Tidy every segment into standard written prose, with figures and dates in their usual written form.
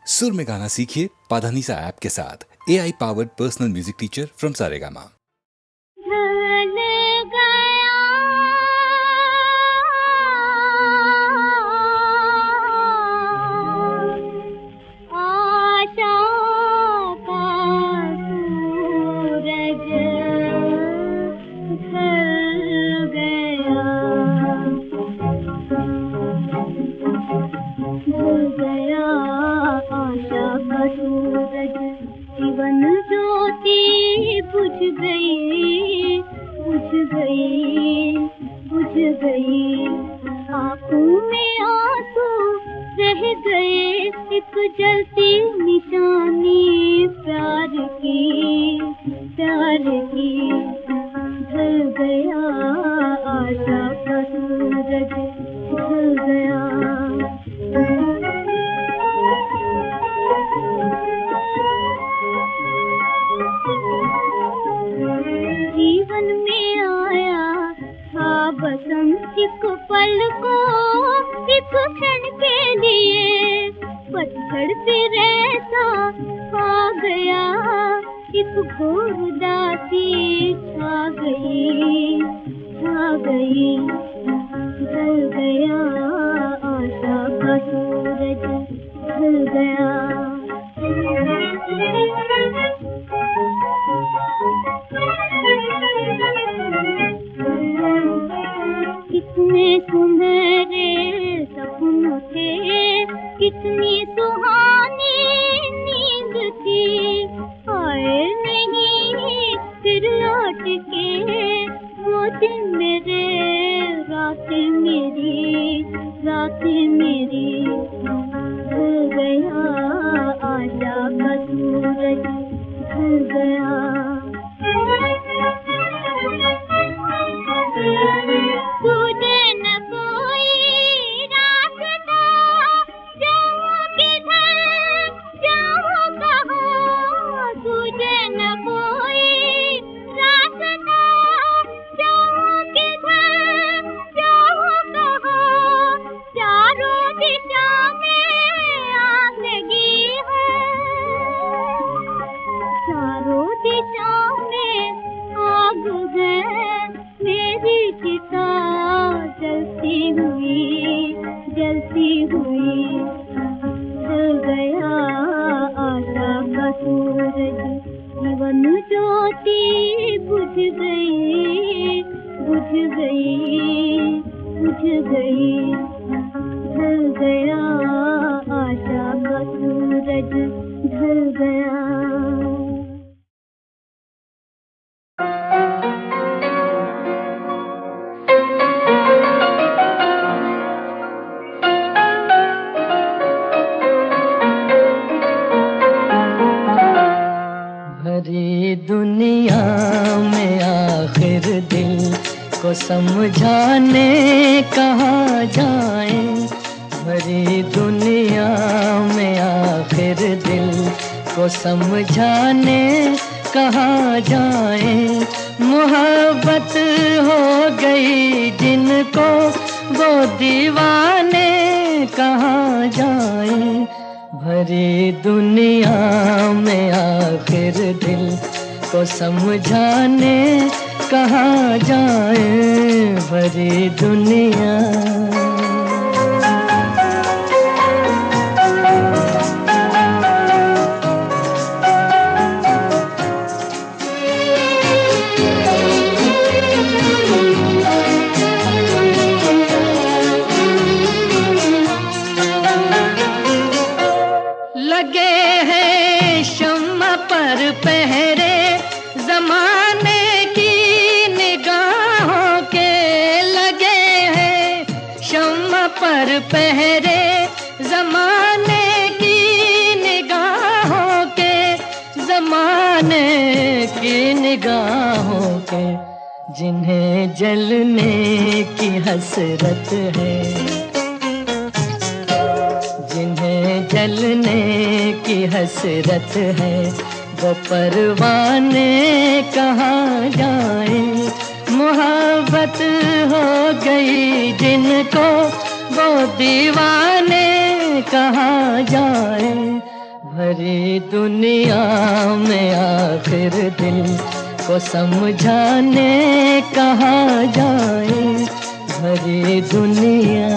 सुर में गाना सीखिए पाधानीसा ऐप के साथ। AI powered personal music teacher from Saregama. Jeevan Jyoti बुझ गई, बुझ गई, बुझ गई। आँखों में आंसू रह गए, एक जलती निशानी प्यार की, प्यार की। ढल गया आशा का सूरज, ढल गया। जीवन में आया था बसंत एक पल को, एक क्षण के लिए पतझड़ फिर ऐसा आ गया, एक घोर उदासी छा गई, छा गई। ढल गया आशा का सूरज, ढल गया। कितने सुनहरे सपनों थे, कितनी सुहानी नींद थी। आए नहीं फिर लौट के वो दिन मेरे, रातें मेरी, रातें मेरी। ढल गया आशा का सूरज, ढल गया। सूझे न कोई रास्ता, जाऊं किधर, जाऊं कहाँ। सूझे न कोई रास्ता, जाऊं किधर, जाऊं कहाँ। चारों दिशा में आग लगी है, चारों दिशा में आग है। मेरी चिता जलती हुई, जलती हुई। ढल गया आशा का सूरज, जीवन ज्योति बुझ गई, बुझ गई, बुझ गई। ढल गया आशा का सूरज, ढल गया। भरी दुनिया में आखिर दिल को समझाने कहाँ जाएं। भरी दुनिया में आखिर दिल को समझाने कहाँ जाएं। मोहब्बत हो गई जिनको वो दीवाने कहाँ जाएं। भरी दुनिया में आखिर दिल को समझाने कहाँ जाएं। भरी दुनिया। लगे हैं शम्मा पर पहरे ज़माने की निगाहों के। लगे हैं शम्मा पर पहरे ज़माने की निगाहों के, ज़माने की निगाहों के। जिन्हें जलने की हसरत है, जिन्हें जलने की हसरत है, वो परवाने कहाँ जाएं। मोहब्बत हो गई जिनको वो दीवाने कहाँ जाएं। भरी दुनिया में आखिर दिल को समझाने कहाँ जाए, भरी दुनिया।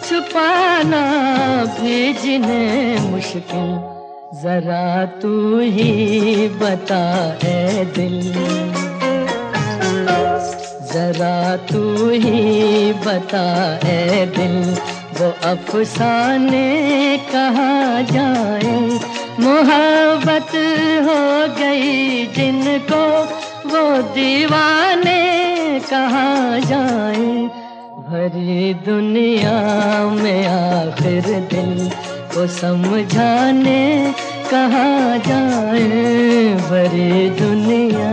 छुपाना भी जिन्हें मुश्किल, जरा तू ही बता ऐ दिल, जरा तू ही बता ऐ दिल, वो अफसाने कहाँ जाए। मोहब्बत हो गई जिनको वो दीवाने कहाँ जाए, भरी दुनिया में आखिर दिल को समझाने कहाँ जाए, भरी दुनिया।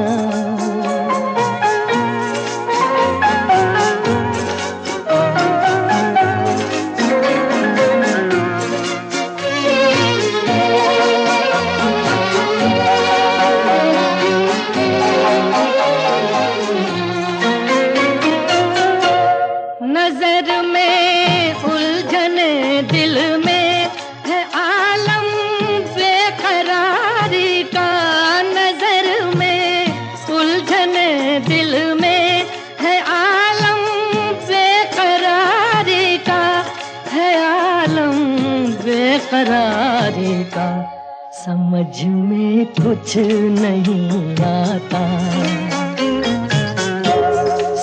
नजर में उलझने दिल में है आलम बेकरारी का, नजर में उलझने दिल में है आलम बेकरारी का, है आलम बेकरारी का। समझ में कुछ नहीं आता,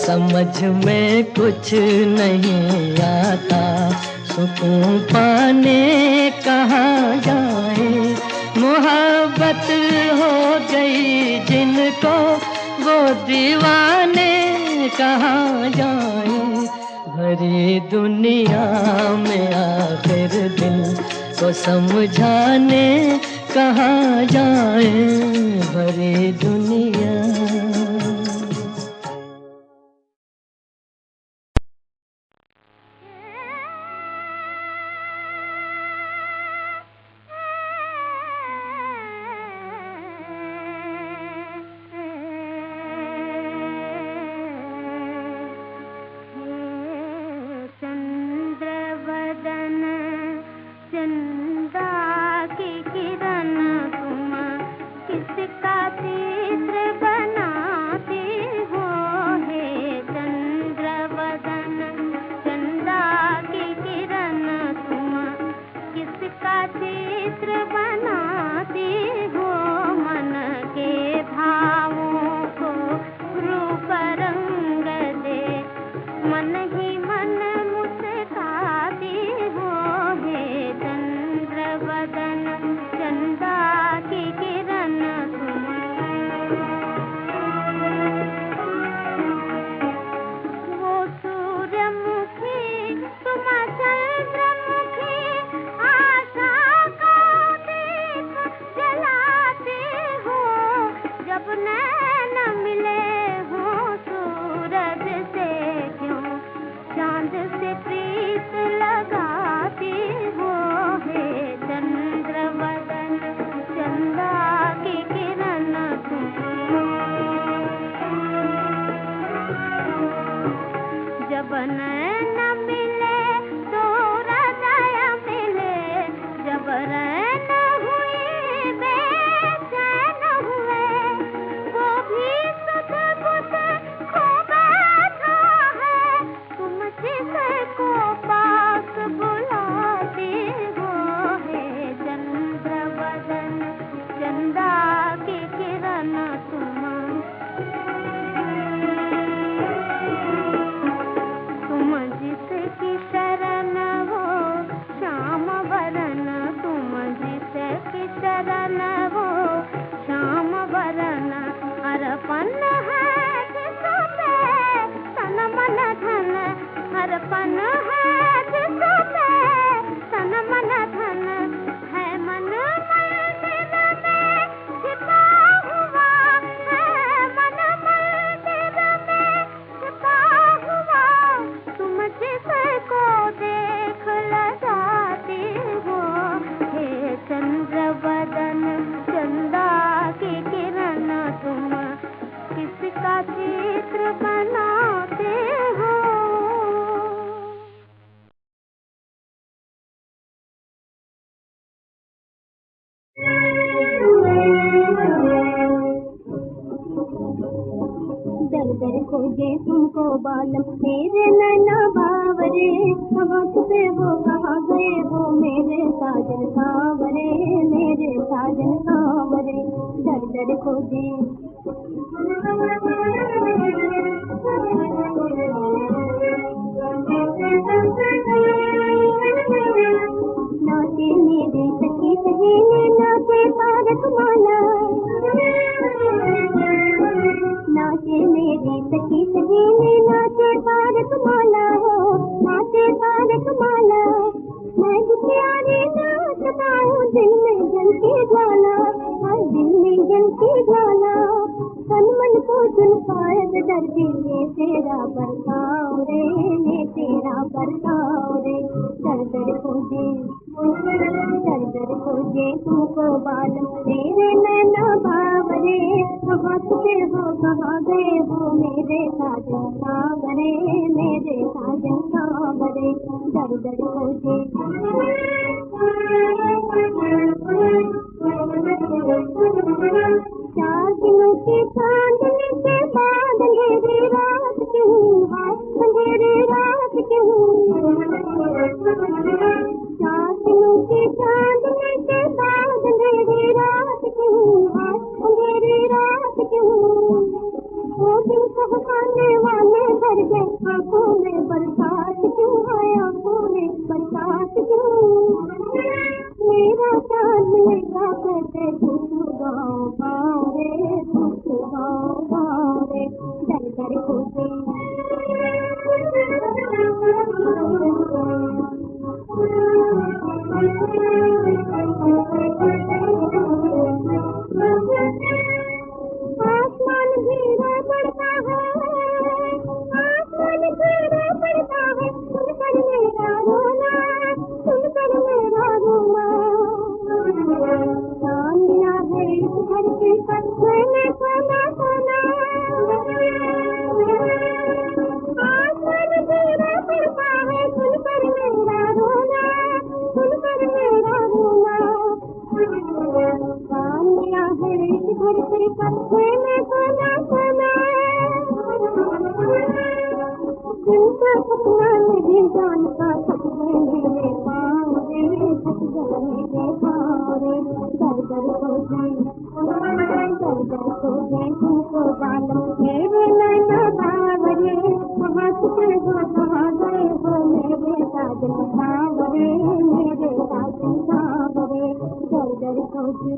समझ में कुछ नहीं आता, सुकून पाने कहाँ जाए। मोहब्बत हो गई जिनको वो दीवाने कहाँ जाए, भरी दुनिया में आखिर दिल को समझाने कहाँ जाए, भरी दुनिया। चंदा की किरण हरपन है जिसों पे तन मन धन, हरपन है जिसों पे तन मन धन, है मन मंदिर में छिपा हुआ, है मन मंदिर में छिपा हुआ, तुम जिसको देख लजाती हो, हे चंद्र बदन चंदा की किरण, तुम किसका चित्र बनाते हो। दर दर खोजे तुमको बालम मेरे नैना बावरे, कहाँ छुपे वो कहाँ गए वो मेरे साजन सांवरे, मेरे साजन सांवरे, दर दर खोजे। नाचे मेरे सखी सहेली नाचे तारक माला, नाचे मेरी सखी सहेली नाचे तारक माला हो, नाचे तारक माला, मैं प्यारे नाच पाऊं दिल में जलती ज्वाला, हर दिल में जलती ज्वाला, तन मन को चुन पाए दर्दी ये तेरा बरसाव रे, ये तेरा बरसाव रे, दर दर खोजे दर दर खोजे तुमको बालम मेरे नैना बावरे, कहाँ छुपे हो कहाँ गए वो मेरे साजन सांवरे, मेरे साजन सांवरे, दर दर खोजे। चार दिनों की चांदनी के बाद अंधेरी रात क्यों, अंधेरी रात क्यों, चार दिनों की चांदनी के बाद अंधेरी रात क्यों, अंधेरी रात क्यों, वो दिन कहकाने वाले भर गए आंखों में बरसात क्यों, है आंखों में बरसात क्यों, मेरा चांद मेरा कैसे खुशू गाँव गाँव रे, खुशू गाँव गाँव रे, दर दर खोजे। आसमान धीरे बढ़ता है, आसमान धीरे बढ़ता है, सुनकर मेरा रोना, सुनकर मेरा रोना, चांदिया है इस धरती पर मैंने सोना सोना, आसमान धीरे बढ़ता है, सुनकर मेरा रोना, सुनकर मेरा रोना, चांदिया है इस धरती पर मैंने सोना सोना, जिनका सपना नहीं जानता थक गए मेरे पाँव रे, थक गए मेरे पाँव रे, दर दर खोजे तुमको बालम मेरे नैना बावरे, कहाँ छुपे हो कहाँ गए हो मेरे साजन सांवरे, मेरे साजन सांवरे, दर दर खोजे।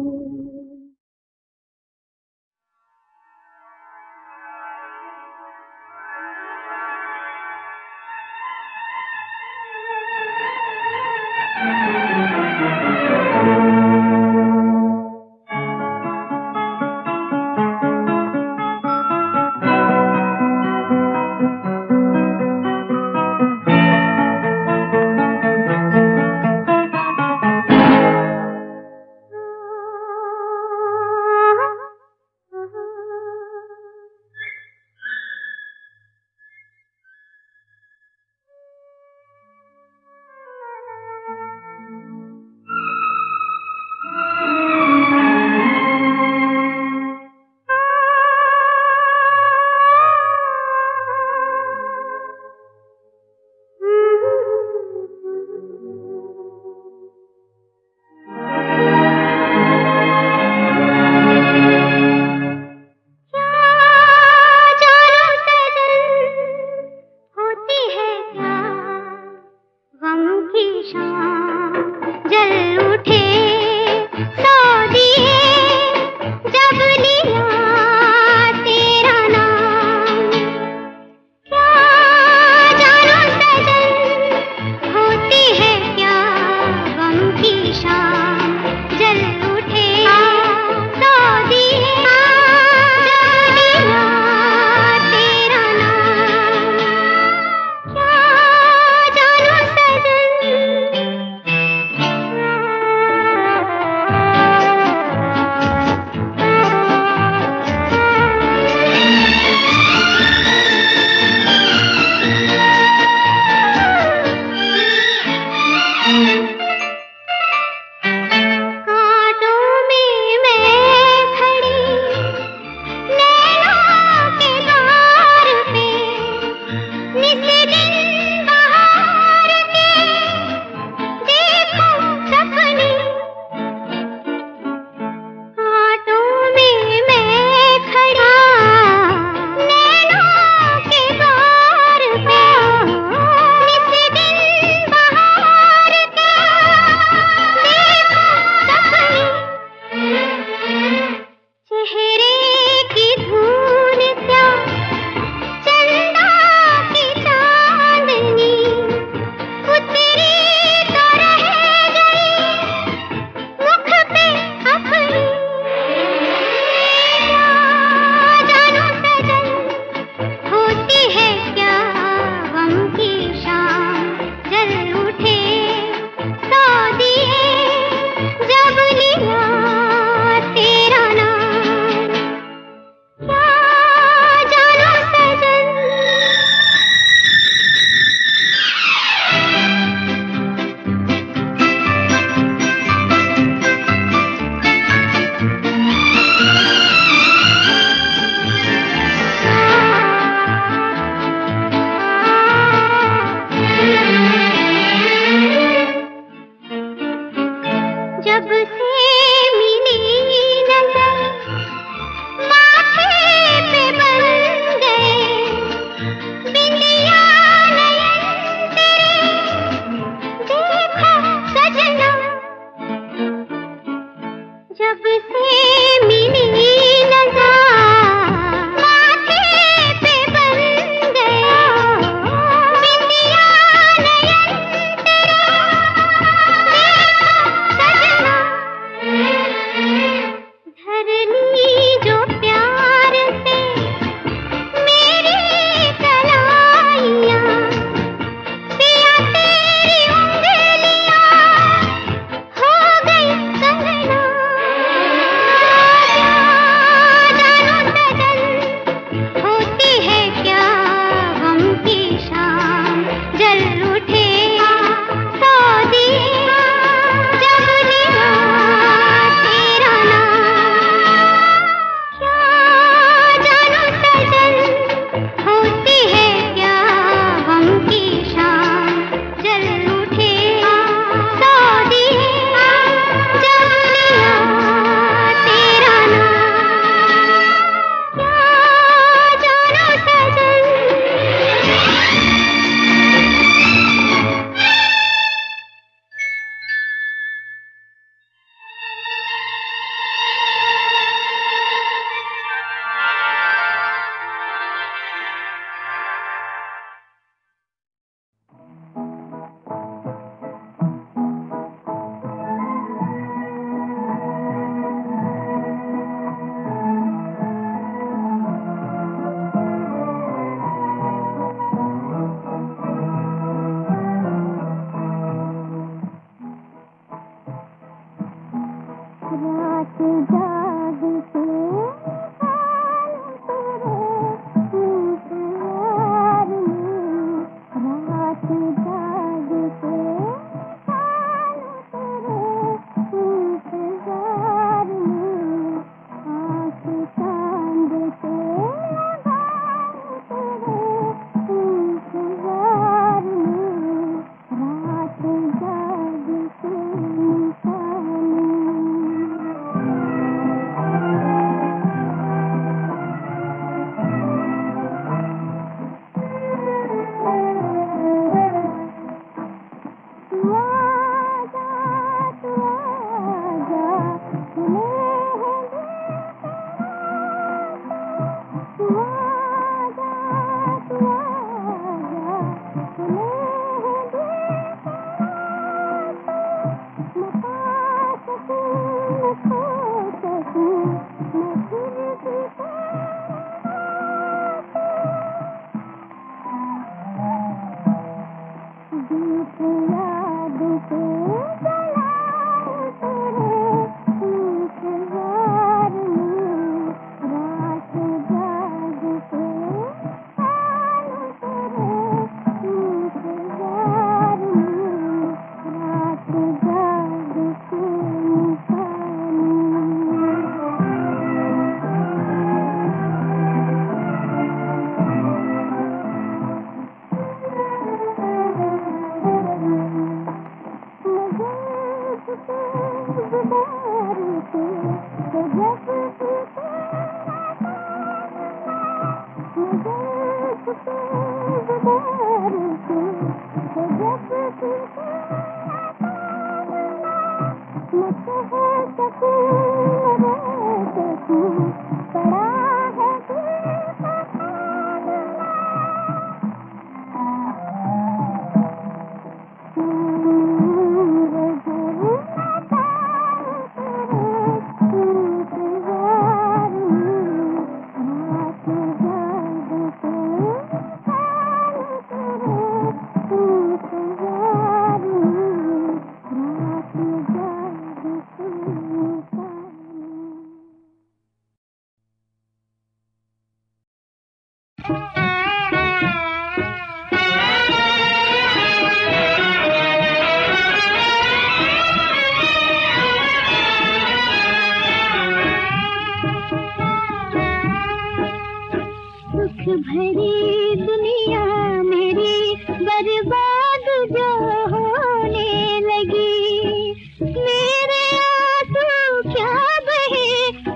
भरी दुनिया मेरी बर्बाद जो होने लगी, मेरे आंसू क्या बहे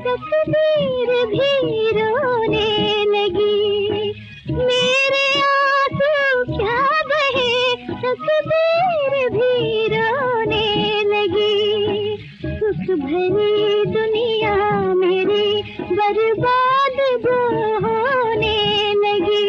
तकदीर भी रोने लगी, मेरे आंसू क्या बहे तकदीर भी रोने लगी। सुख भरी दुनिया मेरी बर्बाद जो होने लगी।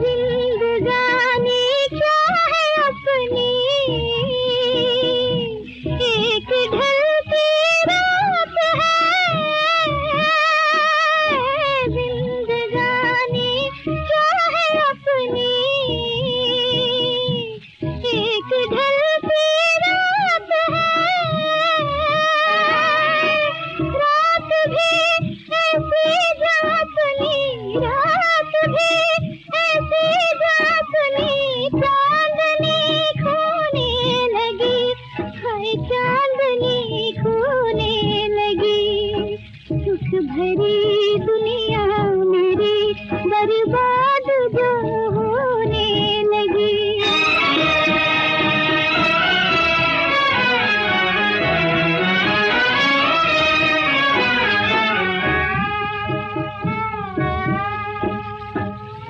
जिंदगानी क्या है अपनी, एक ढलती रात है। जिंदगानी क्या है अपनी, एक ढलती रात है। रात भी ऐसी जापनी, रात भी ऐसी जापनी, चांदनी खोने लगी, हाय चांदनी खोने लगी। सुख भरी दुनिया मेरी बर्बाद जो होने लगी।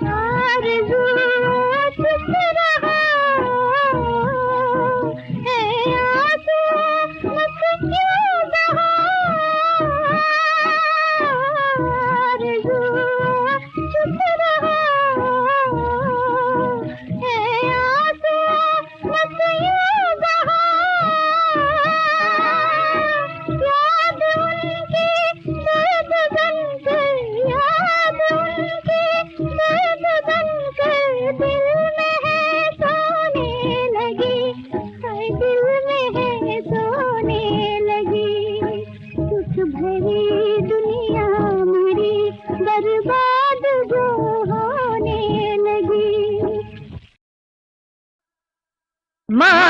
आरज़ू चुप रहा, ऐ आंसू मत क्यों बहा। आरज़ू चुप रहा, ऐ आंसू मत क्यों बहा। याद उनकी दर्द बनकर, याद उनकी दर्द बनकर दिल में है सोने लगी, हाय दिल में है सोने लगी। सुख भरी दुनिया मेरी बर्बाद जो होने लगी। माँ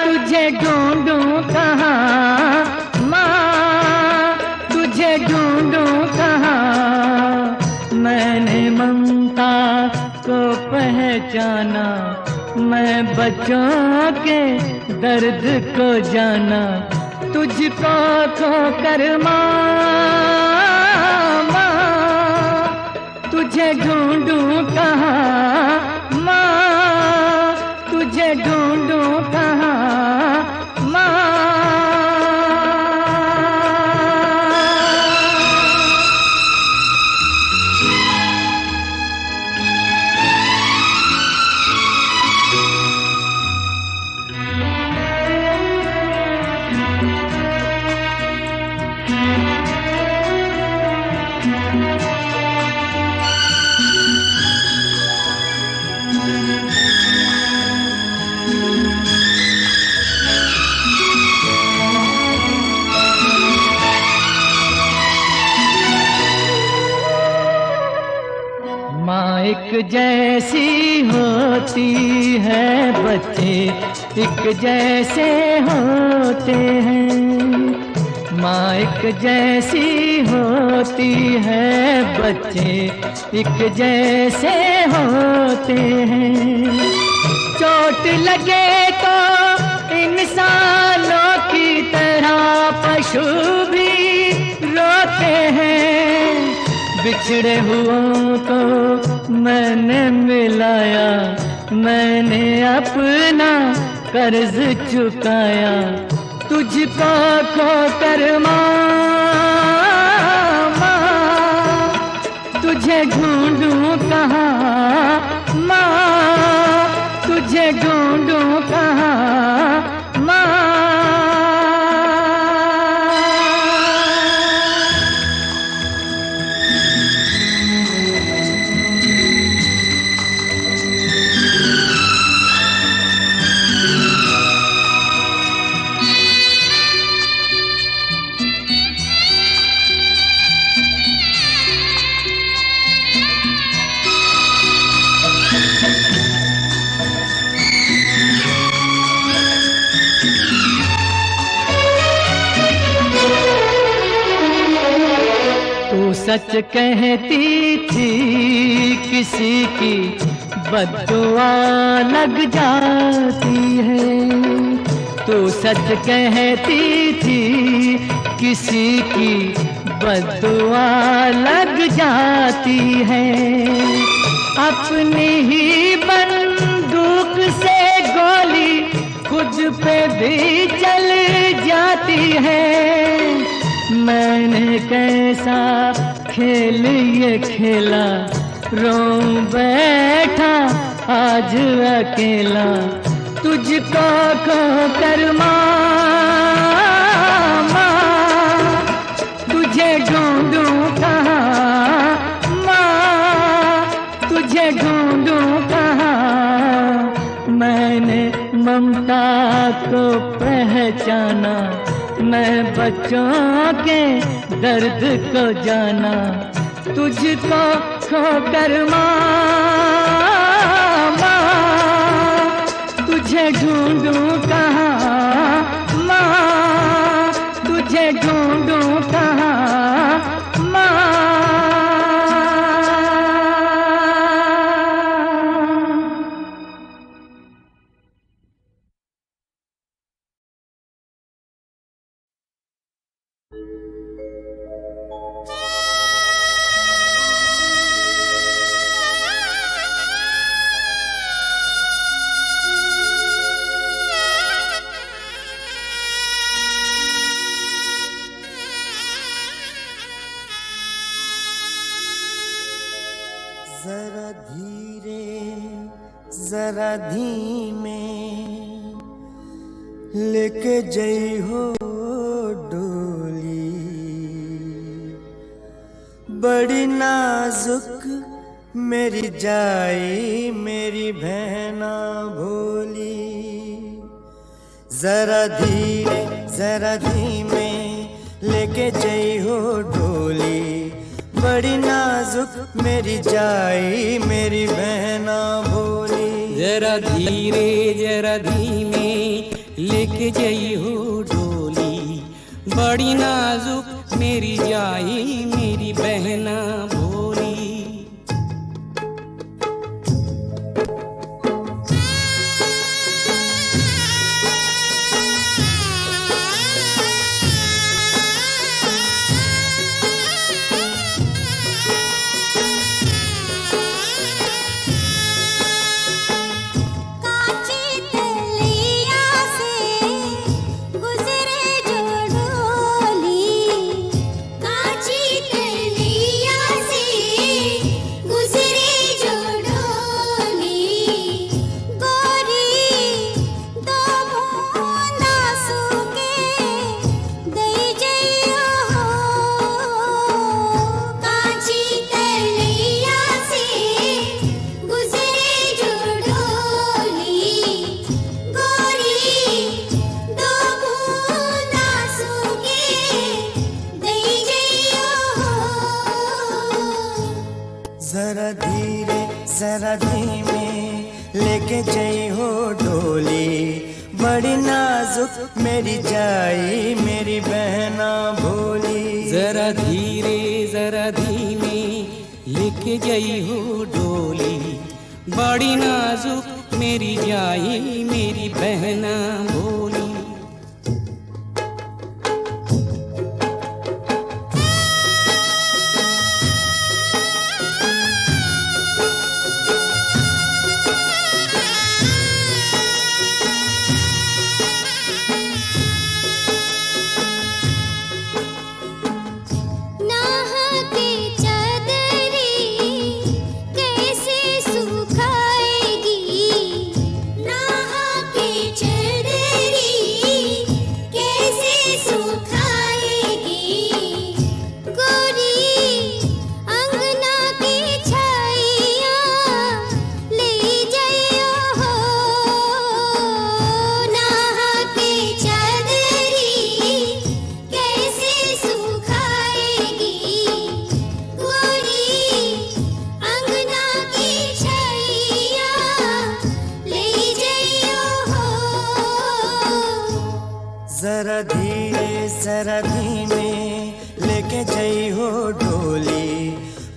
तुझे ढूंढूं कहाँ, माँ तुझे ढूंढूं कहाँ। मैंने ममता को पहचाना, मैं बच्चों के दर्द को जाना। तुझको खोकर माँ तुझे ढूंढूं कहाँ, माँ तुझे ढूंढूं कहाँ। माँ माँ एक जैसी होती है, बच्चे एक जैसे होते हैं। माँ एक जैसी होती है, बच्चे एक जैसे होते हैं। चोट लगे तो इंसानों बिछड़े हुओं को मैंने मिलाया, मैंने अपना कर्ज चुकाया, तुझको खोकर माँ, तुझे ढूंढूं कहाँ माँ, तुझे ढूंढूं कहाँ माँ। सच कहती थी किसी की बद्दुआ लग जाती है, तू सच कहती थी किसी की बद्दुआ लग जाती है। अपनी ही बंदूक से गोली खुद पे भी चल जाती है। मैंने कैसा खेल ये खेला, रो बैठा आज अकेला, तुझको खोकर माँ, तुझे ढूंढूं कहाँ माँ, तुझे ढूंढूं कहाँ। मैंने ममता को पहचाना, मैं बच्चों के दर्द को जाना, तुझको खोकर माँ, तुझे ढूंढूं कहाँ माँ, तुझे ढूंढूं कहाँ माँ। जरा धीरे जरा धीमे लेके जई हो डोली, बड़ी नाजुक मेरी जाई मेरी बहना भोली। जरा धीरे जरा धीमे लेके जई हो डोली, बड़ी नाजुक मेरी जाई मेरी बहना भोली। जरा धीरे जरा धीमे लेके जई हो डोली, बड़ी नाजुक मेरी जाई मेरी बहना भोली। जरा धीरे जरा धीमे लेके जई हो डोली, बड़ी नाजुक मेरी जाई मेरी बहना भोली। जरा धीरे जरा धीमे लेके जई हो डोली, बड़ी नाजुक मेरी जाई मेरी बहना भोली। जरा धीरे जरा धीमे लेके जई हो डोली,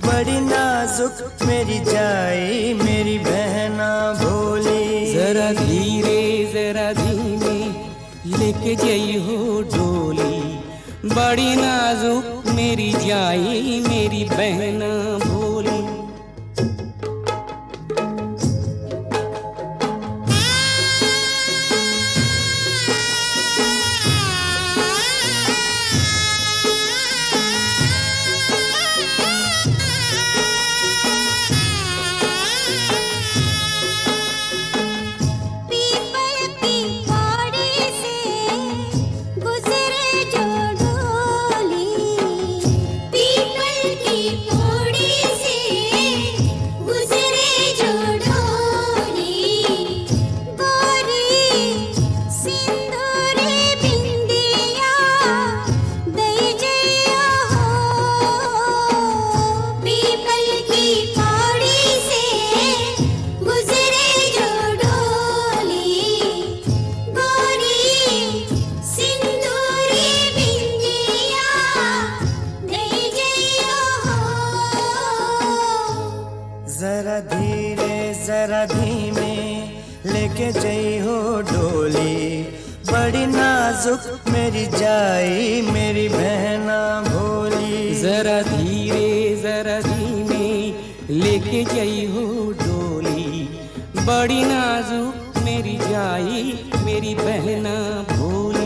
बड़ी नाजुक मेरी जाई मेरी बहना भोली। जरा धीरे जरा धीमे लेके जई हो डोली, बड़ी नाजुक मेरी जाई मेरी बहना भोली। जरा धीरे जरा धीमे लेके जई हो डोली, बड़ी नाजुक मेरी जाई मेरी बहना भोली। जरा धीरे जरा धीमे लेके जई हो डोली, बड़ी नाजुक मेरी जाई मेरी बहना भोली।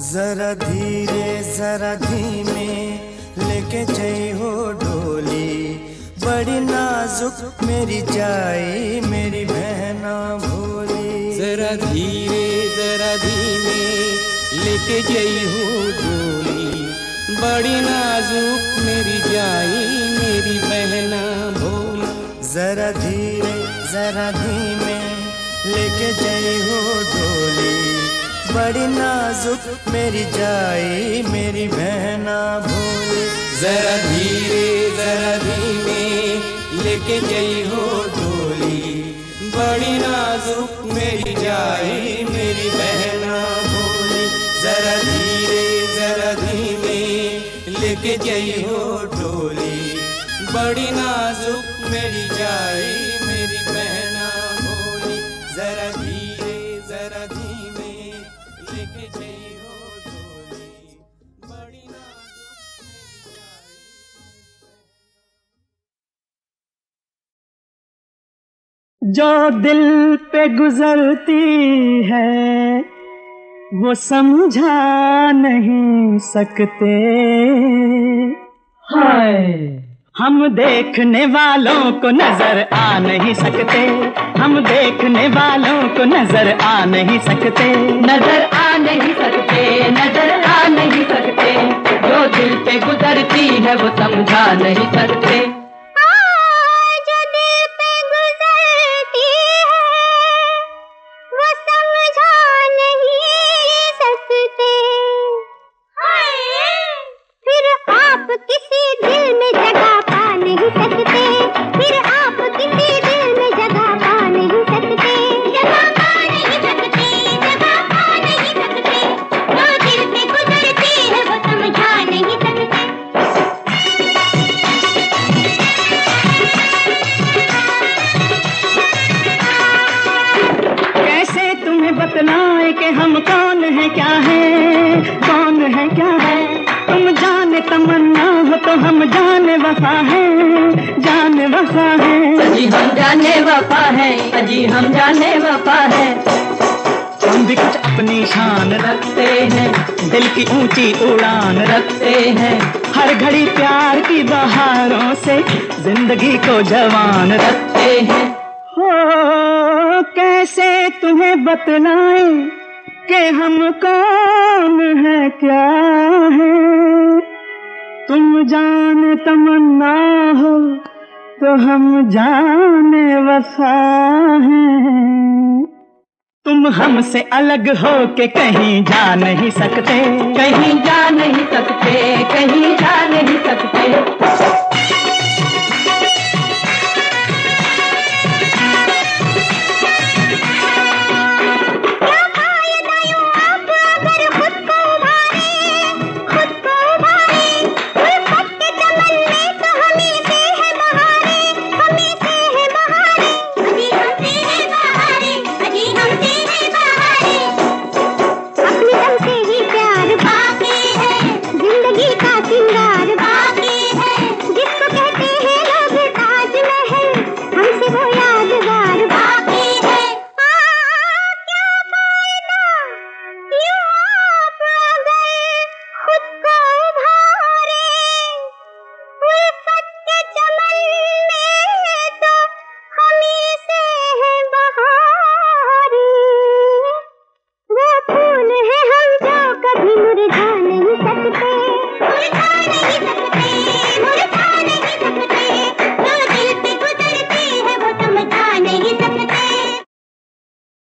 जरा धीरे जरा धीमे लेके जई हो डोली, बड़ी नाजुक मेरी जाई मेरी बहना भोली। जरा धीरे जरा धीमे लेके जई हो डोली, बड़ी नाजुक मेरी जाई मेरी बहना भोली। जरा धीरे जरा धीमे लेके जई हो डोली, बड़ी नाजुक मेरी जाई मेरी बहना भोली। जरा धीरे जरा धीमे लेके जई हो डोली, बड़ी नाजुक मेरी जाई मेरी बहना भोली। जरा धीरे जरा धीमे लेके जई हो डोली, बड़ी नाजुक मेरी जाई मेरी बहना भोली। जरा धीरे जरा धीमे लेके जई हो डोली, बड़ी नाजुक मेरी जाई। जो दिल पे गुजरती है वो समझा नहीं सकते। हाय हम देखने वालों को नजर आ नहीं सकते, हम देखने वालों को नजर आ नहीं सकते, नजर आ नहीं सकते, नजर आ नहीं सकते। जो दिल पे गुजरती है वो समझा नहीं सकते। जाने कि हम कौन है क्या है, कौन है क्या है। तुम जाने तमन्ना हो तो हम जाने वफा है, जाने वफा है। अजी हम जाने वफा है, अजी हम जाने वफा है। हम भी कुछ अपनी शान रखते हैं, दिल की ऊंची उड़ान रखते हैं, हर घड़ी प्यार की बहारों से जिंदगी को जवान रखते हैं। हो कैसे तुम्हें बतलाएं कि हम कौन है क्या है। तुम जाने तमन्ना हो तो हम जाने वफा हैं। तुम हमसे अलग हो के कहीं जा नहीं सकते, कहीं जा नहीं सकते, कहीं जा नहीं सकते।